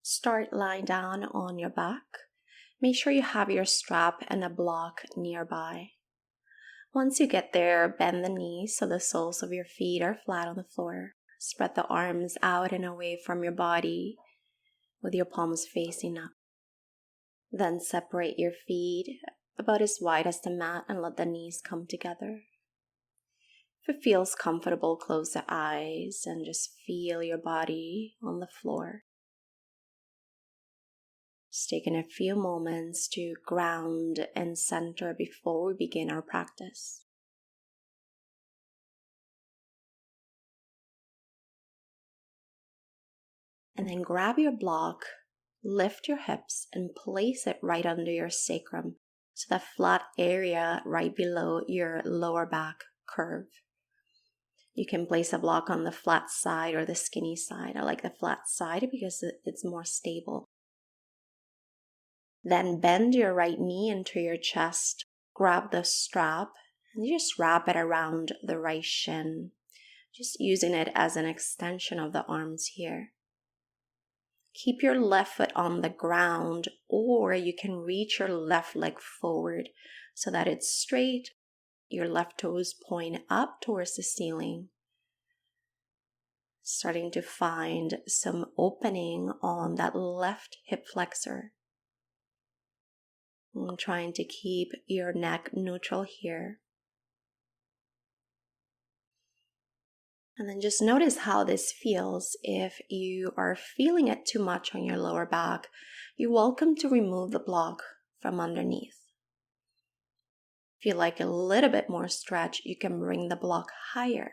Start lying down on your back. Make sure you have your strap and a block nearby. Once you get there, bend the knees so the soles of your feet are flat on the floor. Spread the arms out and away from your body with your palms facing up. Then separate your feet about as wide as the mat and let the knees come together. If it feels comfortable, close the eyes and just feel your body on the floor. Just taking a few moments to ground and center before we begin our practice. And then grab your block, lift your hips, and place it right under your sacrum, so that flat area right below your lower back curve. You can place a block on the flat side or the skinny side. I like the flat side because it's more stable. Then bend your right knee into your chest, grab the strap, and you just wrap it around the right shin, just using it as an extension of the arms here. Keep your left foot on the ground, or you can reach your left leg forward so that it's straight. Your left toes point up towards the ceiling. Starting to find some opening on that left hip flexor. I'm trying to keep your neck neutral here. And then just notice how this feels. If you are feeling it too much on your lower back, you're welcome to remove the block from underneath. If you like a little bit more stretch, you can bring the block higher.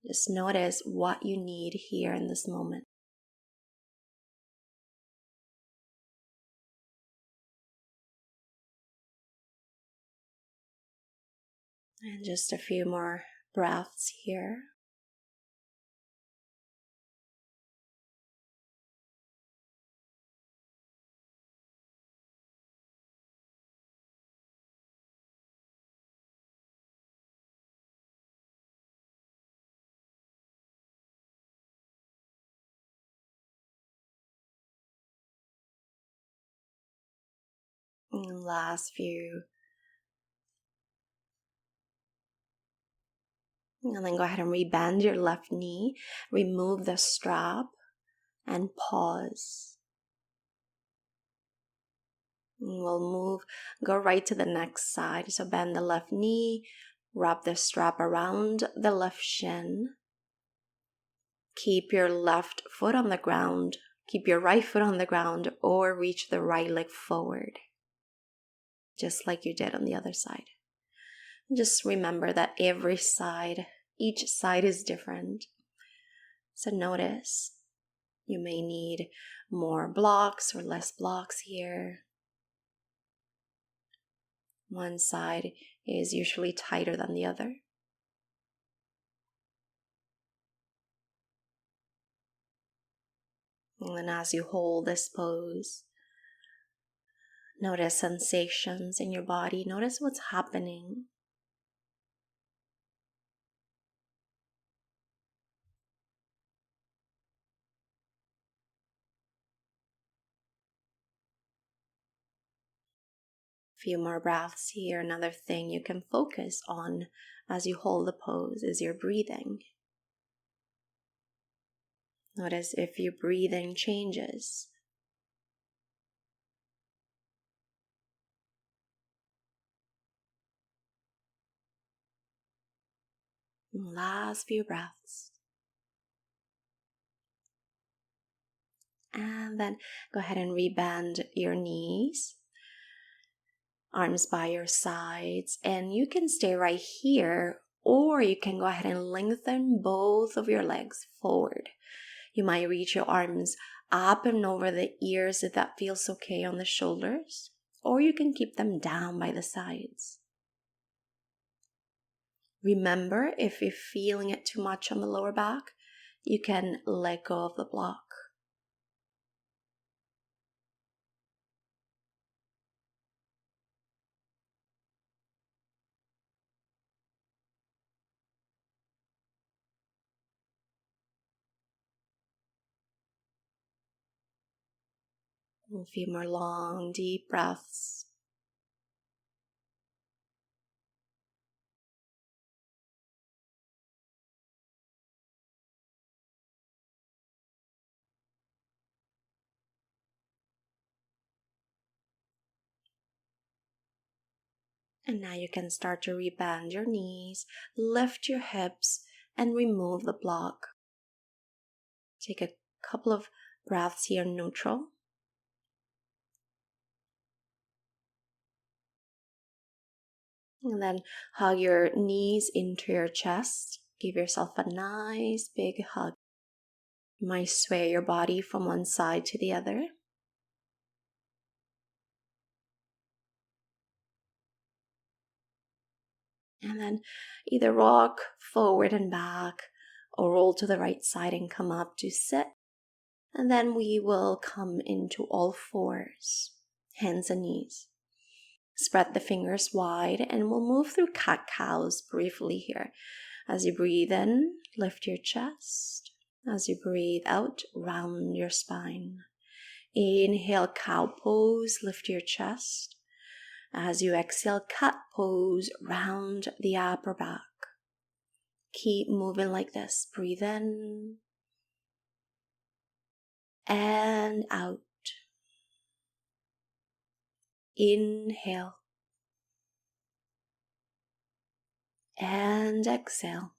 Just notice what you need here in this moment. And just a few more breaths here. And last few. And then go ahead and rebend your left knee, remove the strap, and pause. And we'll go right to the next side. So bend the left knee, wrap the strap around the left shin. Keep your left foot on the ground, keep your right foot on the ground, or reach the right leg forward, just like you did on the other side. Just remember that each side is different. So notice you may need more blocks or less blocks here. One side is usually tighter than the other. And then as you hold this pose, notice sensations in your body. Notice what's happening. Few more breaths here. Another thing you can focus on as you hold the pose is your breathing. Notice if your breathing changes. Last few breaths. And then go ahead and rebend your knees. Arms by your sides, and you can stay right here, or you can go ahead and lengthen both of your legs forward. You might reach your arms up and over the ears if that feels okay on the shoulders, or you can keep them down by the sides. Remember, if you're feeling it too much on the lower back, you can let go of the block. A few more long, deep breaths. And now you can start to rebend your knees, lift your hips, and remove the block. Take a couple of breaths here neutral. And then hug your knees into your chest. Give yourself a nice big hug. You might sway your body from one side to the other. And then either rock forward and back or roll to the right side and come up to sit. And then we will come into all fours, hands and knees. Spread the fingers wide and we'll move through cat-cows briefly here. As you breathe in, lift your chest. As you breathe out, round your spine. Inhale, cow pose, lift your chest. As you exhale, cat pose, round the upper back. Keep moving like this. Breathe in and out. Inhale and exhale.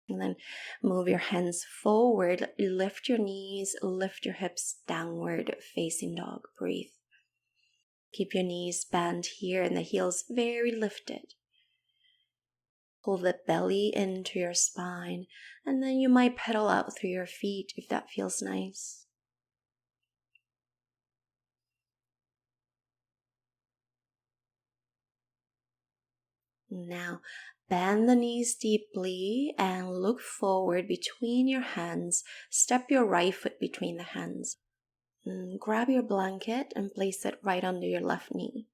And then move your hands forward, lift your knees, lift your hips downward, facing dog. Breathe. Keep your knees bent here and the heels very lifted. Pull the belly into your spine, and then you might pedal out through your feet if that feels nice. Now, bend the knees deeply and look forward between your hands. Step your right foot between the hands. Grab your blanket and place it right under your left knee.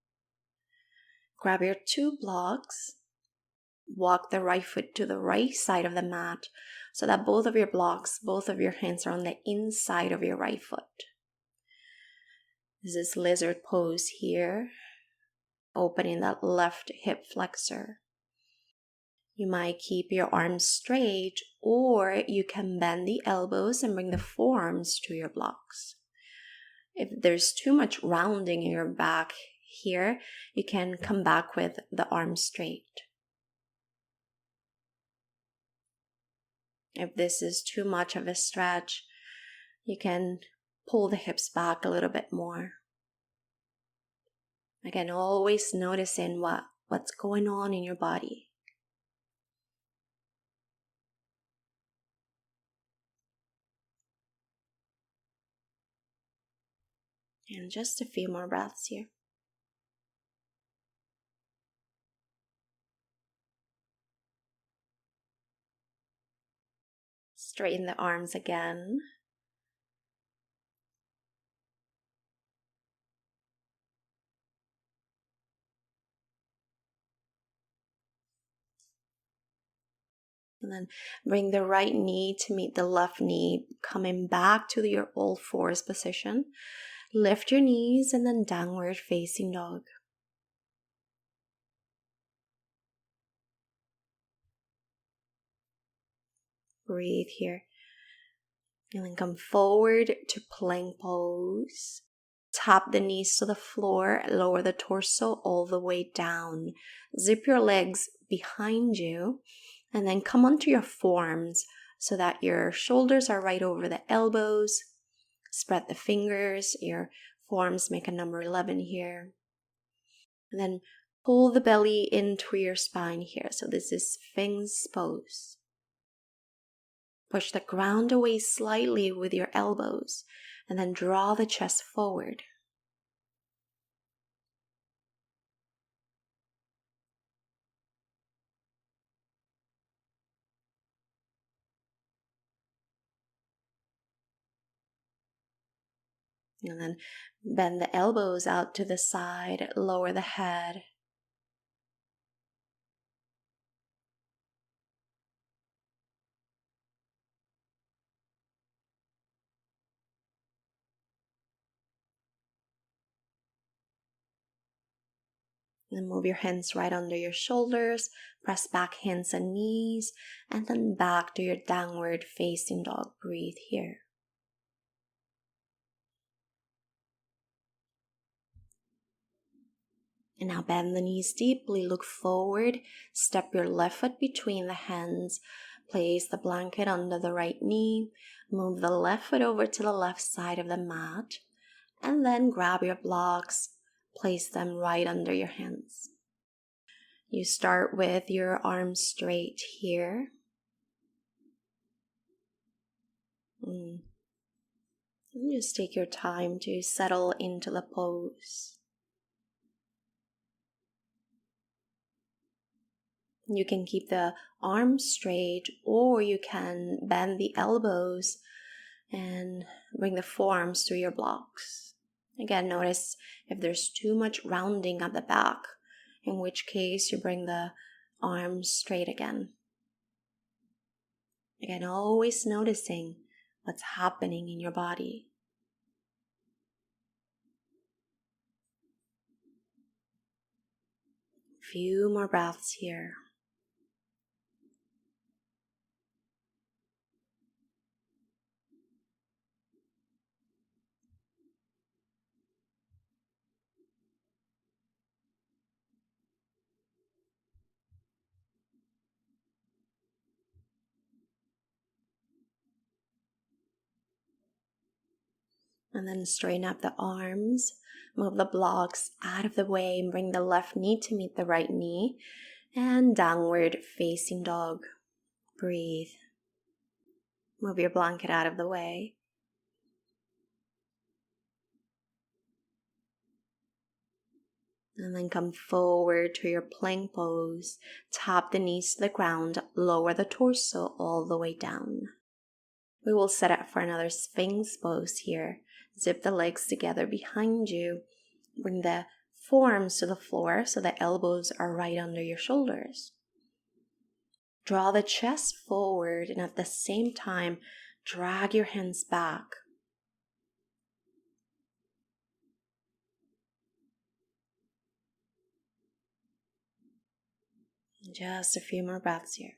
Grab your 2 blocks. Walk the right foot to the right side of the mat so that both of your blocks, both of your hands are on the inside of your right foot. This is lizard pose here, opening that left hip flexor. You might keep your arms straight, or you can bend the elbows and bring the forearms to your blocks. If there's too much rounding in your back here, you can come back with the arms straight. If this is too much of a stretch, you can pull the hips back a little bit more. Again, always noticing what's going on in your body. And just a few more breaths here. Straighten the arms again. And then bring the right knee to meet the left knee, coming back to your all fours position. Lift your knees and then downward facing dog. Breathe here. And then come forward to plank pose. Tap the knees to the floor, lower the torso all the way down. Zip your legs behind you, and then come onto your forearms so that your shoulders are right over the elbows. Spread the fingers, your forearms make a number 11 here. And then pull the belly into your spine here. So this is Sphinx Pose. Push the ground away slightly with your elbows, and then draw the chest forward. And then bend the elbows out to the side, lower the head. Then move your hands right under your shoulders, press back hands and knees, and then back to your downward facing dog. Breathe here. And now bend the knees deeply, look forward, step your left foot between the hands, place the blanket under the right knee, move the left foot over to the left side of the mat, and then grab your blocks, place them right under your hands. You start with your arms straight here. And just take your time to settle into the pose. You can keep the arms straight, or you can bend the elbows and bring the forearms to your blocks. Again, notice if there's too much rounding at the back, in which case you bring the arms straight again. Again, always noticing what's happening in your body. Few more breaths here. And then straighten up the arms, move the blocks out of the way, and bring the left knee to meet the right knee, and downward facing dog. Breathe. Move your blanket out of the way. And then come forward to your plank pose. Tap the knees to the ground, lower the torso all the way down. We will set up for another Sphinx Pose here. Zip the legs together behind you. Bring the forearms to the floor so the elbows are right under your shoulders. Draw the chest forward and at the same time, drag your hands back. Just a few more breaths here.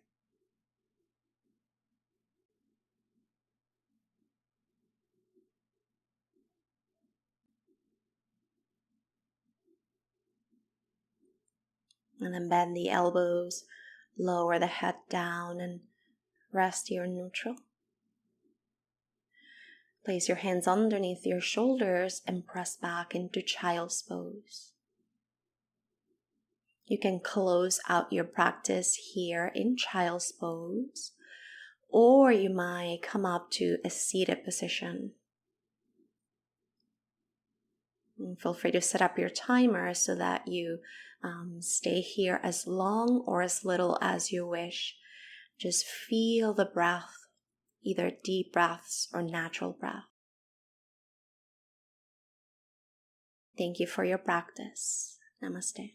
And then bend the elbows, lower the head down and rest here neutral. Place your hands underneath your shoulders and press back into Child's Pose. You can close out your practice here in Child's Pose, or you might come up to a seated position. And feel free to set up your timer so that you stay here as long or as little as you wish. Just feel the breath, either deep breaths or natural breath. Thank you for your practice. Namaste.